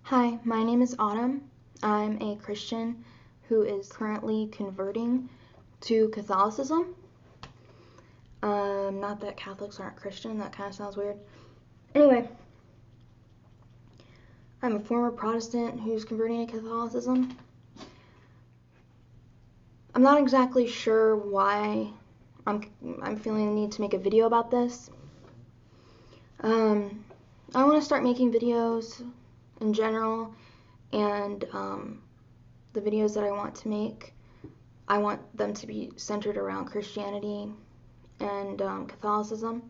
Hi, my name is Autumn. I'm a Christian who is currently converting to Catholicism. Not that Catholics aren't Christian, that kind of sounds weird. Anyway, I'm a former Protestant who's converting to Catholicism. I'm not exactly sure why I'm feeling the need to make a video about this. I want to start making videos in general, and the videos that I want to make, I want them to be centered around Christianity and Catholicism.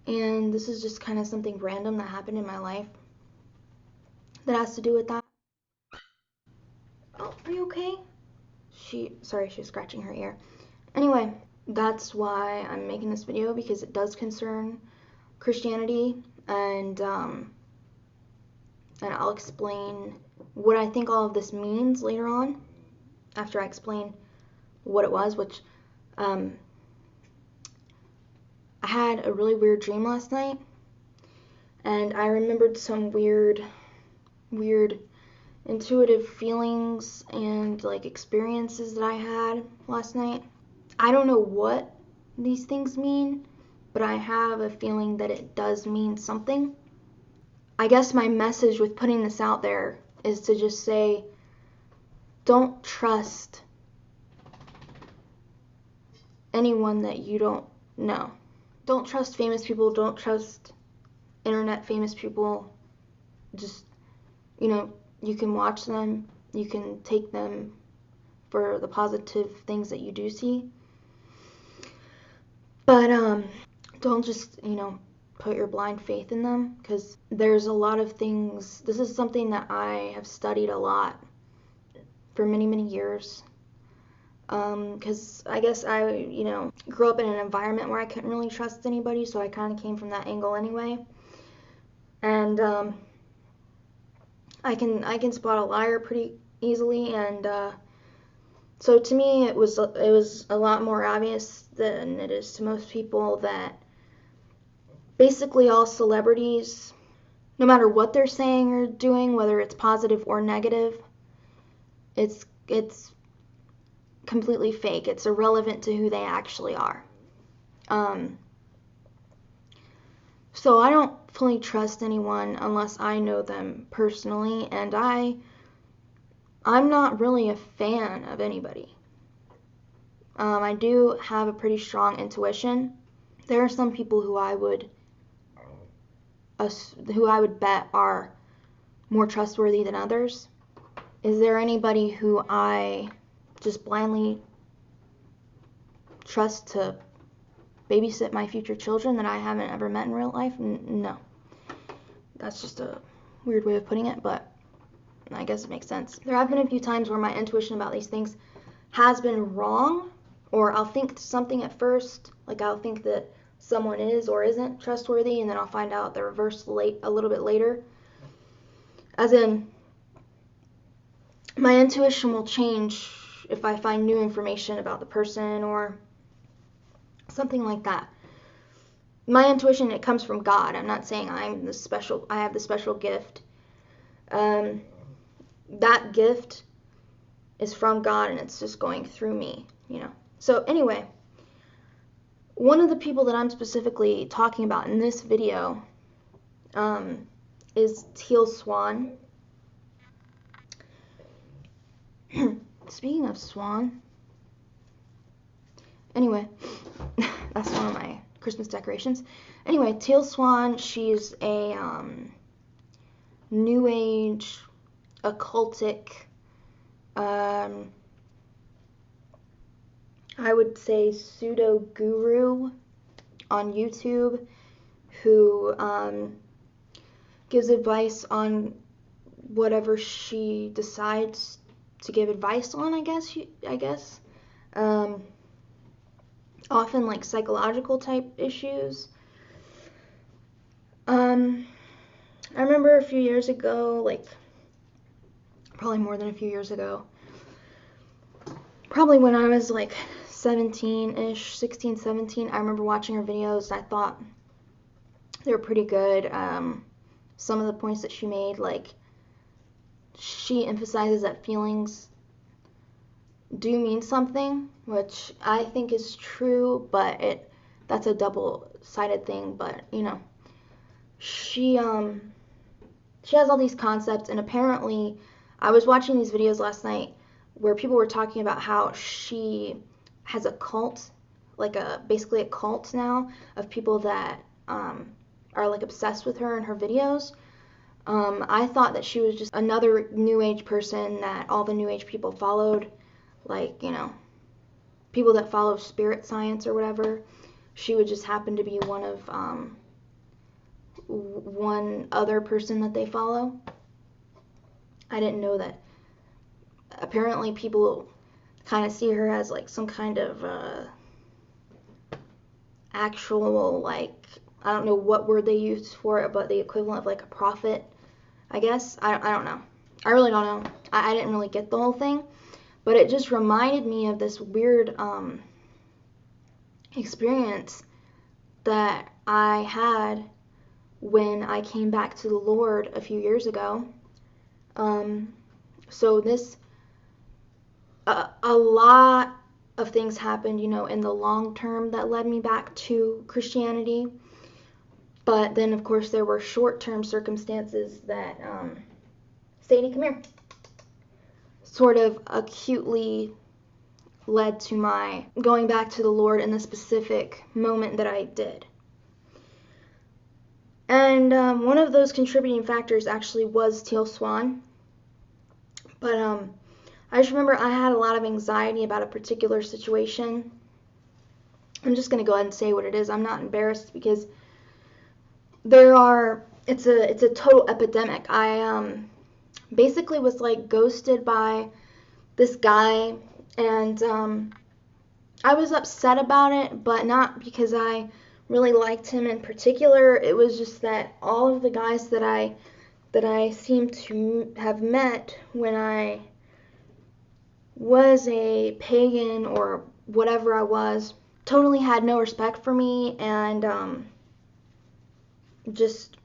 And this is just kind of something random that happened in my life that has to do with that. Oh, are you okay? Sorry, she's scratching her ear. Anyway, that's why I'm making this video, because it does concern Christianity, and I'll explain what I think all of this means later on, after I explain what it was, which I had a really weird dream last night, and I remembered some weird intuitive feelings and like experiences that I had last night. I don't know what these things mean, but I have a feeling that it does mean something. I guess my message with putting this out there is to just say, don't trust anyone that you don't know. Don't trust famous people, don't trust internet famous people. Just, you can watch them, you can take them for the positive things that you do see. But don't just, put your blind faith in them, because there's a lot of things. This is something that I have studied a lot for many years, because I guess I grew up in an environment where I couldn't really trust anybody, so I kind of came from that angle anyway. And I can spot a liar pretty easily, and so to me it was a lot more obvious than it is to most people that basically all celebrities, no matter what they're saying or doing, whether it's positive or negative, it's completely fake. It's irrelevant to who they actually are. So I don't fully trust anyone unless I know them personally, and I'm not really a fan of anybody. I do have a pretty strong intuition. There are some people who I would bet are more trustworthy than others. Is there anybody who I just blindly trust to babysit my future children that I haven't ever met in real life? No. That's just a weird way of putting it, but I guess it makes sense. There have been a few times where my intuition about these things has been wrong, or I'll think something at first, like I'll think that someone is or isn't trustworthy, and then I'll find out the reverse a little bit later. As in, my intuition will change if I find new information about the person or something like that. My intuition, it comes from God. I'm not saying I have the special gift. That gift is from God, and it's just going through me, So anyway, one of the people that I'm specifically talking about in this video is Teal Swan. Speaking of swan, anyway, that's one of my Christmas decorations. Anyway, Teal Swan, she's a new age, occultic, I would say pseudo guru on YouTube, who gives advice on whatever she decides to give advice on, I guess. Often like psychological type issues. I remember a few years ago, like probably more than a few years ago, probably when I was like 17-ish, 16, 17, I remember watching her videos. I thought they were pretty good. Some of the points that she made, like she emphasizes that feelings do mean something, which I think is true, but that's a double-sided thing. But she has all these concepts, and apparently I was watching these videos last night where people were talking about how she has a cult, like basically a cult now of people that are like obsessed with her and her videos. I thought that she was just another New Age person that all the New Age people followed, like, people that follow spirit science or whatever. She would just happen to be one of one other person that they follow. I didn't know that. Apparently people kind of see her as like some kind of actual, like, I don't know what word they use for it, but the equivalent of like a prophet, I guess. I don't know. I really don't know. I didn't really get the whole thing, but it just reminded me of this weird experience that I had when I came back to the Lord a few years ago. So this, a lot of things happened, in the long term that led me back to Christianity. But then, of course, there were short-term circumstances that, Sadie, come here, sort of acutely led to my going back to the Lord in the specific moment that I did. And one of those contributing factors actually was Teal Swan. But I just remember I had a lot of anxiety about a particular situation. I'm just going to go ahead and say what it is. I'm not embarrassed because it's a total epidemic. I basically was like ghosted by this guy, and I was upset about it, but not because I really liked him in particular. It was just that all of the guys that I seemed to have met when I was a pagan or whatever I was totally had no respect for me, and just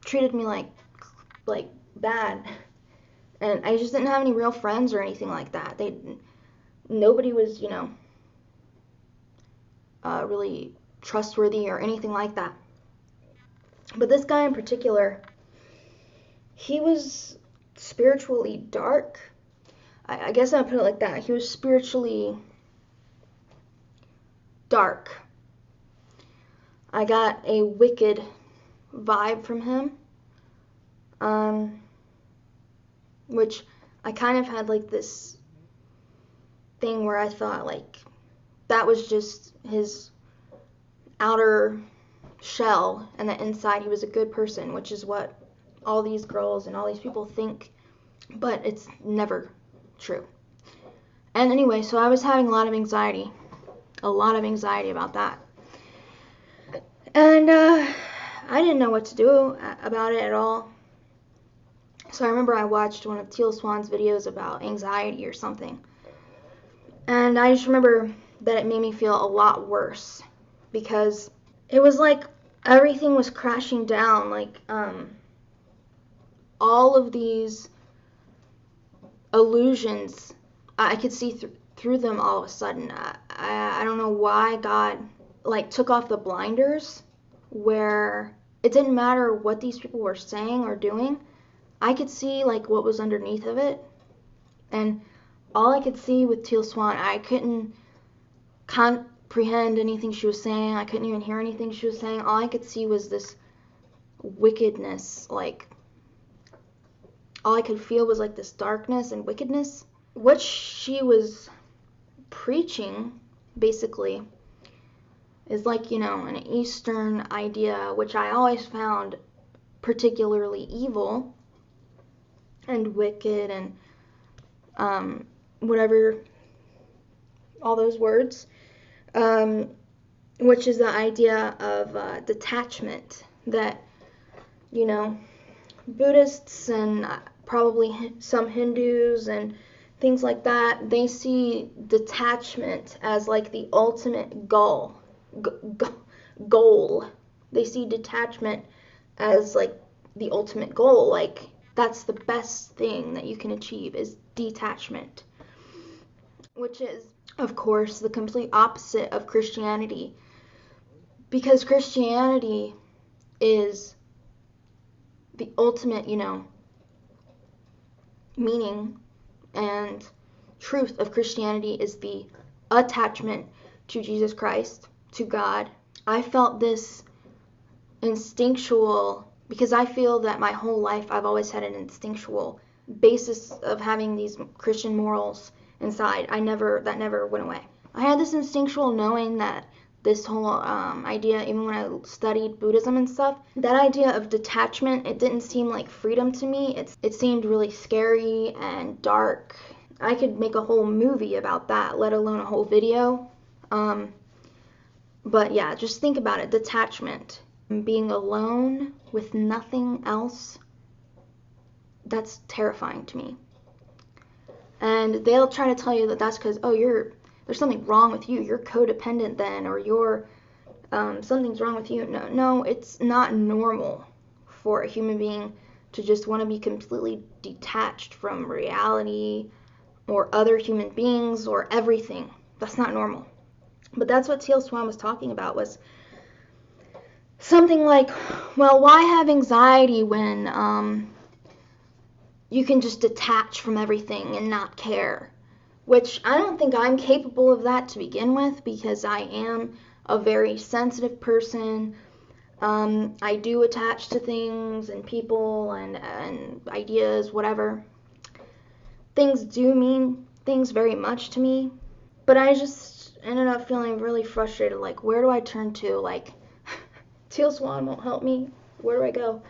treated me like bad. And I just didn't have any real friends or anything like that. Nobody was, really trustworthy or anything like that. But this guy in particular, he was spiritually dark. I guess I'll put it like that. He was spiritually dark. I got a wicked vibe from him, which I kind of had like this thing where I thought like that was just his outer shell, and that inside he was a good person, which is what all these girls and all these people think, but it's never true. And anyway, so I was having a lot of anxiety about that. And I didn't know what to do about it at all. So I remember I watched one of Teal Swan's videos about anxiety or something. And I just remember that it made me feel a lot worse, because it was like everything was crashing down, like all of these illusions, I could see through them all of a sudden. I don't know why God like took off the blinders, where it didn't matter what these people were saying or doing. I could see like what was underneath of it, and all I could see with Teal Swan, I couldn't comprehend anything she was saying. I couldn't even hear anything she was saying. All I could see was this wickedness, like all I could feel was like this darkness and wickedness. What she was preaching basically is like, an Eastern idea, which I always found particularly evil and wicked and whatever, all those words, which is the idea of detachment, that, Buddhists and probably some Hindus and things like that, they see detachment as like the ultimate goal. They see detachment as like the ultimate goal. Like That's the best thing that you can achieve, is detachment, which is, of course, the complete opposite of Christianity, because Christianity is the ultimate, meaning and truth of Christianity is the attachment to Jesus Christ, to God. I felt this instinctual, because I feel that my whole life I've always had an instinctual basis of having these Christian morals inside. That never went away. I had this instinctual knowing that this whole idea, even when I studied Buddhism and stuff, that idea of detachment, it didn't seem like freedom to me. It seemed really scary and dark. I could make a whole movie about that, let alone a whole video. But yeah, just think about it. Detachment. Being alone with nothing else, that's terrifying to me. And they'll try to tell you that that's because, there's something wrong with you. You're codependent then, or you're, something's wrong with you. No, it's not normal for a human being to just want to be completely detached from reality or other human beings or everything. That's not normal. But that's what Teal Swan was talking about, was something like, well, why have anxiety when you can just detach from everything and not care? Which I don't think I'm capable of that to begin with, because I am a very sensitive person. I do attach to things and people and ideas, whatever. Things do mean things very much to me. But I just ended up feeling really frustrated, like, where do I turn to? Like, Teal Swan won't help me. Where do I go?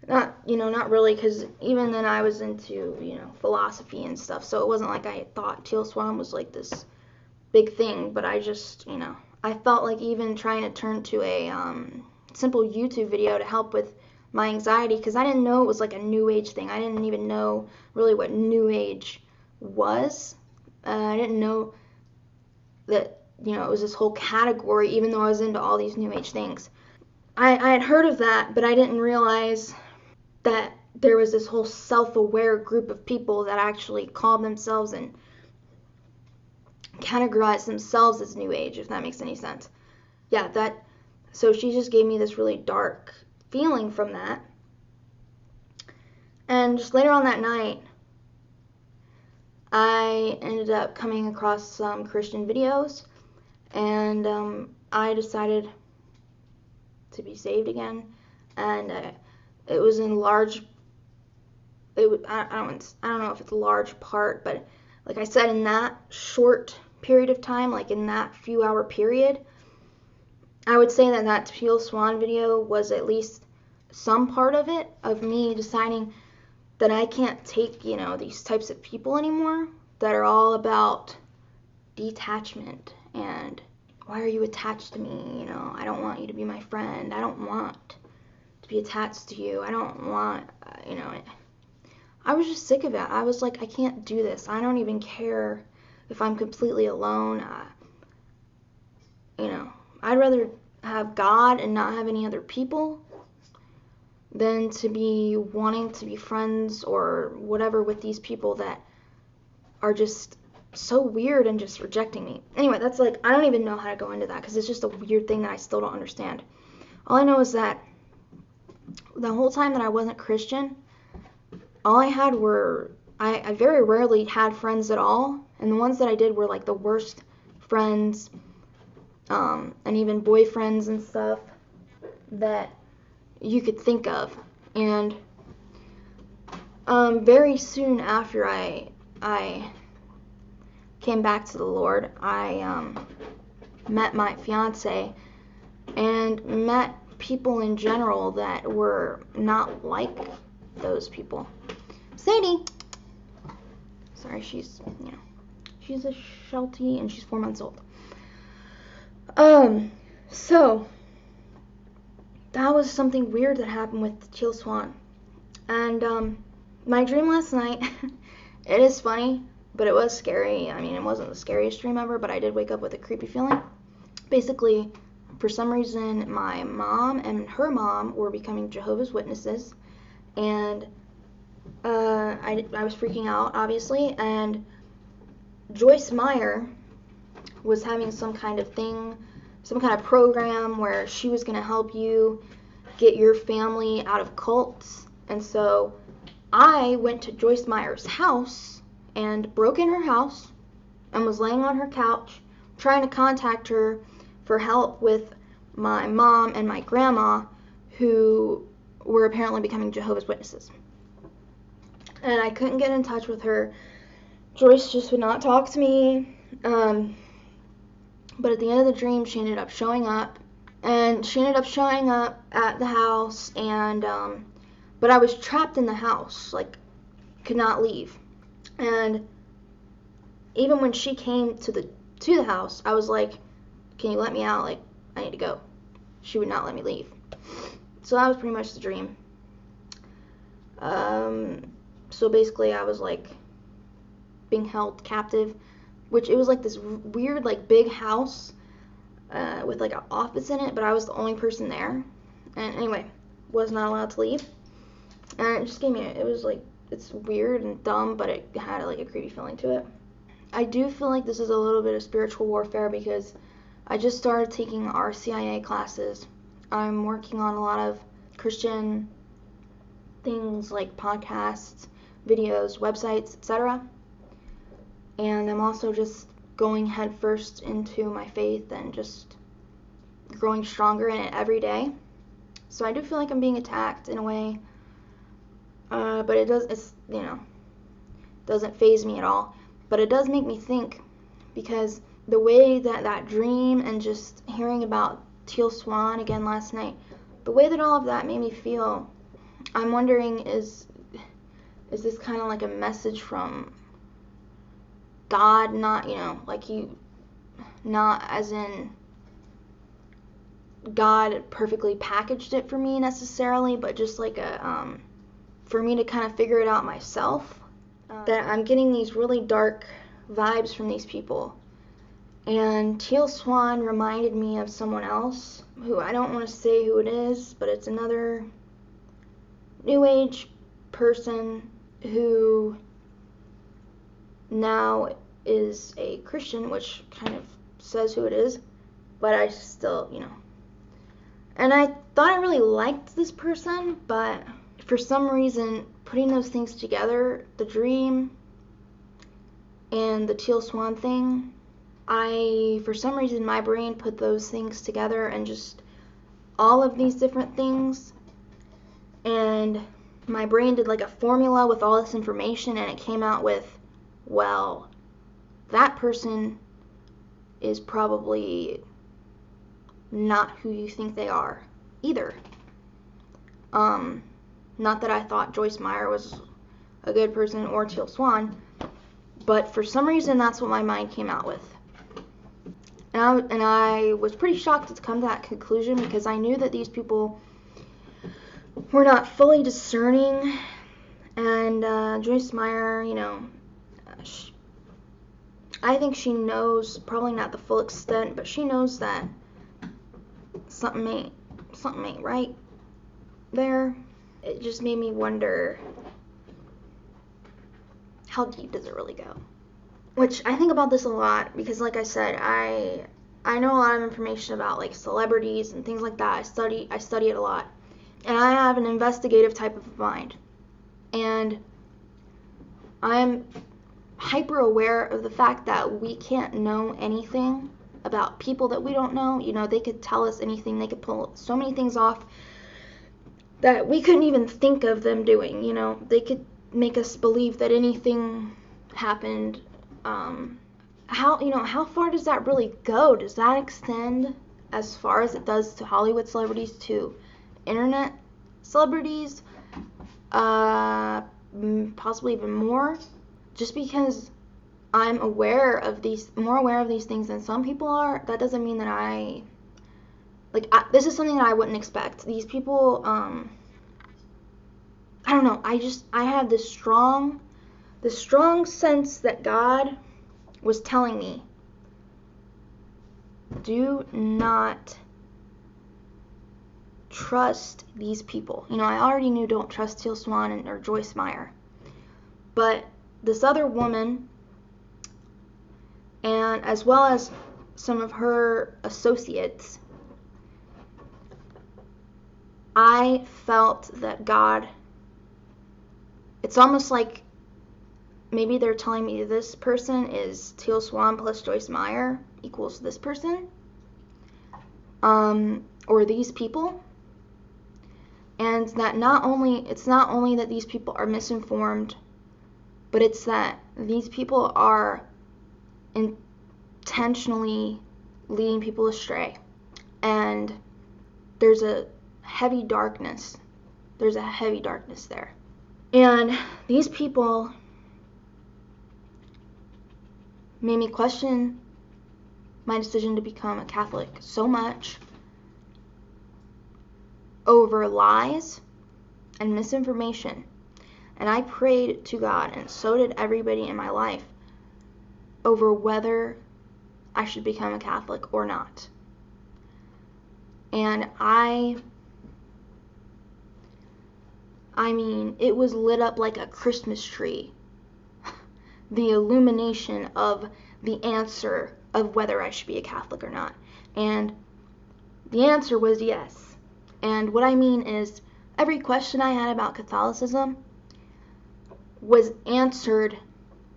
Not really, because even then I was into, philosophy and stuff, so it wasn't like I thought Teal Swan was like this big thing, but I just, I felt like even trying to turn to a simple YouTube video to help with my anxiety, because I didn't know it was like a New Age thing. I didn't even know really what New Age was. I didn't know that, it was this whole category, even though I was into all these New Age things. I had heard of that, but I didn't realize that there was this whole self-aware group of people that actually called themselves and categorized themselves as New Age, if that makes any sense. Yeah, so she just gave me this really dark feeling from that. And just later on that night, I ended up coming across some Christian videos, and I decided to be saved again. And it was in large, I don't know if it's a large part, but like I said, in that short period of time, like in that few hour period, I would say that Teal Swan video was at least some part of it, of me deciding that I can't take, these types of people anymore that are all about detachment and why are you attached to me? I don't want you to be my friend. I don't want to be attached to you. I don't want, I was just sick of it. I was like, I can't do this. I don't even care if I'm completely alone. I'd rather have God and not have any other people than to be wanting to be friends or whatever with these people that are just so weird and just rejecting me. Anyway, that's like, I don't even know how to go into that because it's just a weird thing that I still don't understand. All I know is that the whole time that I wasn't Christian, all I had were, I very rarely had friends at all, and the ones that I did were like the worst friends, and even boyfriends and stuff that you could think of. And very soon after I came back to the Lord, I met my fiance and met people in general that were not like those people. Sadie, sorry, she's a Sheltie and she's 4 months old. So that was something weird that happened with Teal Swan. And my dream last night, it is funny, but it was scary. I mean, it wasn't the scariest dream ever, but I did wake up with a creepy feeling. Basically, for some reason, my mom and her mom were becoming Jehovah's Witnesses, and I was freaking out, obviously, and Joyce Meyer was having some kind of thing, some kind of program where she was going to help you get your family out of cults. And so I went to Joyce Meyer's house and broke in her house and was laying on her couch trying to contact her for help with my mom and my grandma, who were apparently becoming Jehovah's Witnesses. And I couldn't get in touch with her. Joyce just would not talk to me. But at the end of the dream, she ended up showing up. And she ended up showing up at the house, and but I was trapped in the house, like, could not leave. And even when she came to the house, I was like, can you let me out? Like, I need to go. She would not let me leave. So that was pretty much the dream. So basically I was like being held captive, which it was like this weird, like, big house with like an office in it, but I was the only person there. And anyway, was not allowed to leave. And it just gave me, it was like, it's weird and dumb, but it had like a creepy feeling to it. I do feel like this is a little bit of spiritual warfare because I just started taking RCIA classes. I'm working on a lot of Christian things like podcasts, videos, websites, etc. And I'm also just going headfirst into my faith and just growing stronger in it every day. So I do feel like I'm being attacked in a way, but doesn't faze me at all. But it does make me think, because the way that dream and just hearing about Teal Swan again last night, the way that all of that made me feel, I'm wondering, is this kind of like a message from God? Not, not as in God perfectly packaged it for me necessarily, but just like for me to kind of figure it out myself. That I'm getting these really dark vibes from these people. And Teal Swan reminded me of someone else, who I don't want to say who it is, but it's another New Age person who now is a Christian, which kind of says who it is, but I still, And I thought I really liked this person, but for some reason, putting those things together, the dream and the Teal Swan thing, for some reason, my brain put those things together, and just all of these different things, and my brain did like a formula with all this information, and it came out with, well, that person is probably not who you think they are either. Not that I thought Joyce Meyer was a good person or Teal Swan, but for some reason that's what my mind came out with. And I was pretty shocked to come to that conclusion, because I knew that these people were not fully discerning, and Joyce Meyer, I think she knows, probably not the full extent, but she knows that something ain't right there. It just made me wonder, how deep does it really go? Which I think about this a lot, because like I said, I know a lot of information about like celebrities and things like that. I study it a lot. And I have an investigative type of mind. And I'm hyper aware of the fact that we can't know anything about people that we don't know. They could tell us anything. They could pull so many things off that we couldn't even think of them doing. They could make us believe that anything happened. How far does that really go? Does that extend as far as it does to Hollywood celebrities, to internet celebrities, possibly even more? Just because I'm more aware of these things than some people are, that doesn't mean that this is something that I wouldn't expect. These people, I don't know, I have this strong sense that God was telling me, do not trust these people. I already knew don't trust Teal Swan or Joyce Meyer. But this other woman, and as well as some of her associates, I felt that God, it's almost like maybe they're telling me this person is Teal Swan plus Joyce Meyer equals this person, or these people, and that it's not only that these people are misinformed, but it's that these people are intentionally leading people astray, and there's a heavy darkness there. And these people made me question my decision to become a Catholic so much over lies and misinformation. And I prayed to God, and so did everybody in my life, over whether I should become a Catholic or not. And I mean, it was lit up like a Christmas tree. The illumination of the answer of whether I should be a Catholic or not. And the answer was yes. And what I mean is, every question I had about Catholicism was answered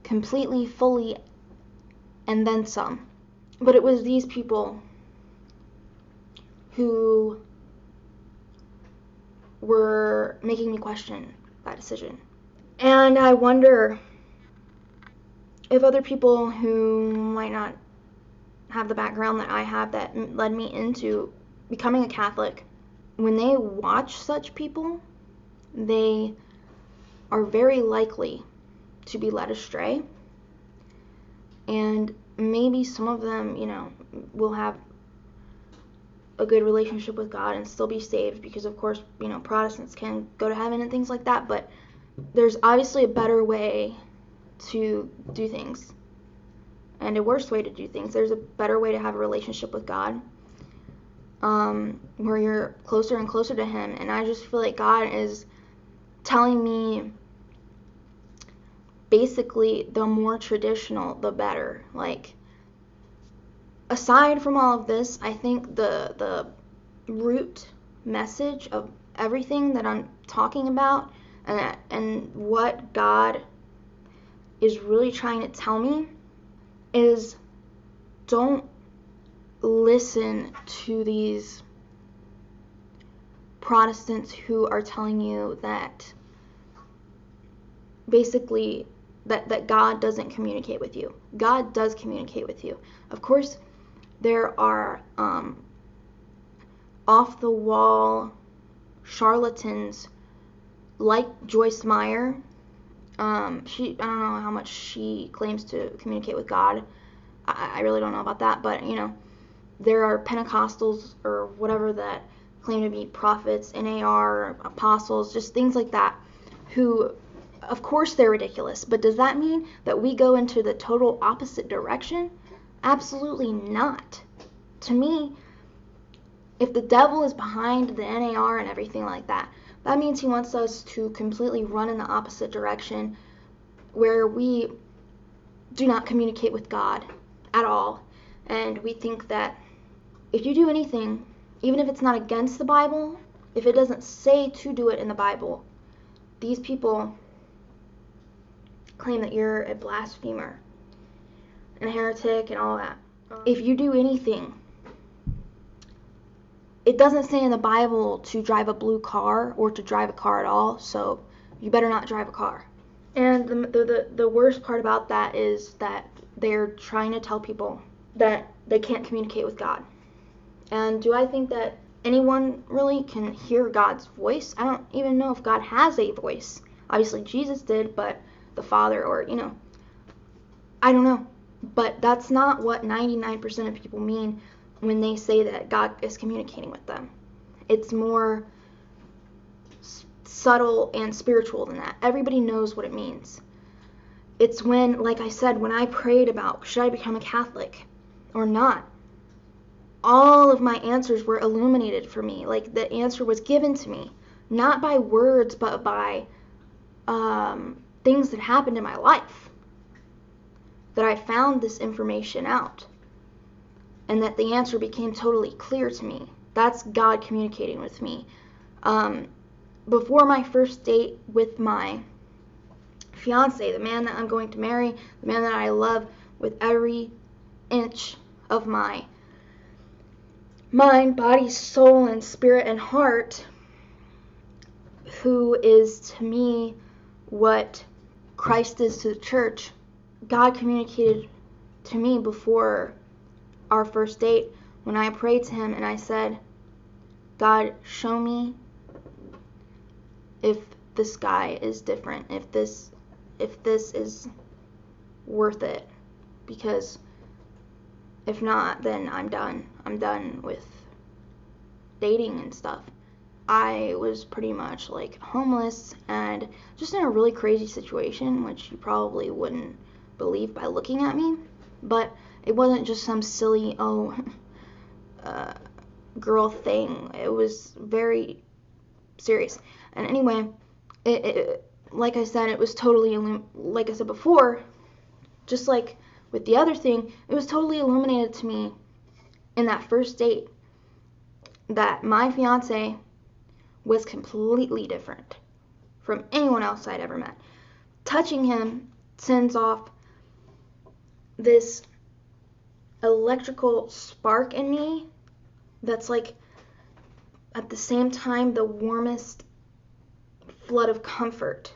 completely, fully, and then some. But it was these people who were making me question that decision. And I wonder if other people who might not have the background that I have that led me into becoming a Catholic, when they watch such people, they are very likely to be led astray. And maybe some of them, will have a good relationship with God and still be saved, because of course, Protestants can go to heaven and things like that, but there's obviously a better way to do things and a worse way to do things. There's a better way to have a relationship with God, where you're closer and closer to Him. And I just feel like God is telling me, basically, the more traditional, the better. Like, aside from all of this, I think the root message of everything that I'm talking about, and what God is really trying to tell me, is don't listen to these Protestants who are telling you that basically that God doesn't communicate with you. God does communicate with you. Of course, there are off-the-wall charlatans like Joyce Meyer. I don't know how much she claims to communicate with God. I really don't know about that, but there are Pentecostals or whatever that claim to be prophets, NAR, apostles, just things like that, who, of course, they're ridiculous. But does that mean that we go into the total opposite direction? Absolutely not. To me, if the devil is behind the NAR and everything like that, that means he wants us to completely run in the opposite direction, where we do not communicate with God at all. And we think that if you do anything, even if it's not against the Bible, if it doesn't say to do it in the Bible, these people claim that you're a blasphemer and a heretic and all that. If you do anything, it doesn't say in the Bible to drive a blue car or to drive a car at all, so you better not drive a car. And the worst part about that is that they're trying to tell people that they can't communicate with God. And do I think that anyone really can hear God's voice? I don't even know if God has a voice. Obviously Jesus did, but the Father, or I don't know. But that's not what 99% of people mean when they say that God is communicating with them. It's more subtle and spiritual than that. Everybody knows what it means. It's when, like I said, when I prayed about should I become a Catholic or not, all of my answers were illuminated for me. Like, the answer was given to me, not by words, but by things that happened in my life that I found this information out, and that the answer became totally clear to me. That's God communicating with me. Before my first date with my fiance, the man that I'm going to marry, the man that I love with every inch of my mind, body, soul, and spirit and heart, who is to me what Christ is to the church, God communicated to me before our first date when I prayed to him and I said, God, show me if this guy is different, if this is worth it, because if not, then I'm done. I'm done with dating and stuff. I was pretty much like homeless and just in a really crazy situation, which you probably wouldn't believe by looking at me, but it wasn't just some silly girl thing. It was very serious. And anyway, it like I said, it was totally, like I said before, just like with the other thing, it was totally illuminated to me in that first date that my fiance was completely different from anyone else I'd ever met. Touching him sends off this electrical spark in me that's like at the same time the warmest flood of comfort.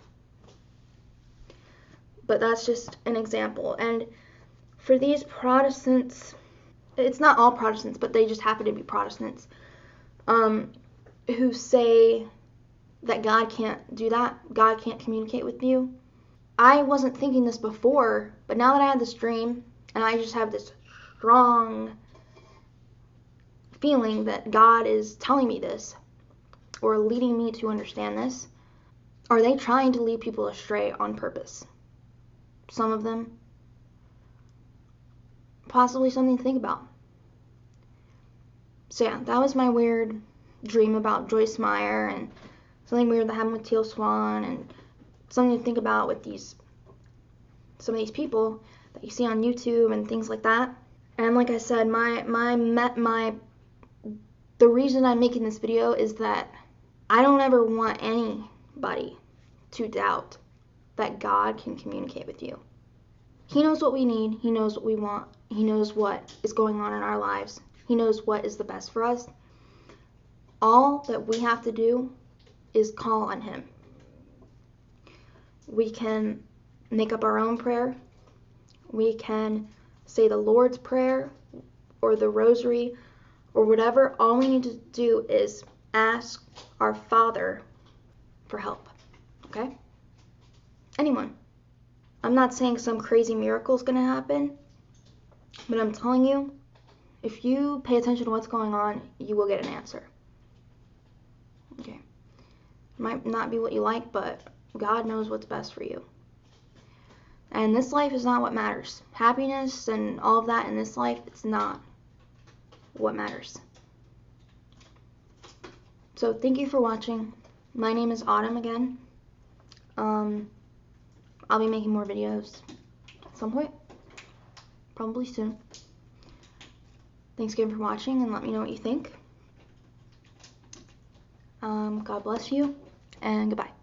But that's just an example. And for these Protestants, it's not all Protestants, but they just happen to be Protestants, who say that God can't do that, God can't communicate with you. I wasn't thinking this before, but now that I had this dream, and I just have this strong feeling that God is telling me this, or leading me to understand this, are they trying to lead people astray on purpose? Some of them. Possibly something to think about. So yeah, that was my weird dream about Joyce Meyer, and something weird that happened with Teal Swan, and something to think about with some of these people that you see on YouTube and things like that. And like I said, the reason I'm making this video is that I don't ever want anybody to doubt that God can communicate with you. He knows what we need. He knows what we want. He knows what is going on in our lives. He knows what is the best for us. All that we have to do is call on him. We can make up our own prayer. We can say the Lord's Prayer or the Rosary or whatever. All we need to do is ask our Father for help. Okay? Anyone. I'm not saying some crazy miracle is going to happen, but I'm telling you, if you pay attention to what's going on, you will get an answer. Okay. Might not be what you like, but God knows what's best for you. And this life is not what matters. Happiness and all of that in this life, it's not what matters. So thank you for watching. My name is Autumn again. I'll be making more videos at some point. Probably soon. Thanks again for watching, and let me know what you think. God bless you, and goodbye.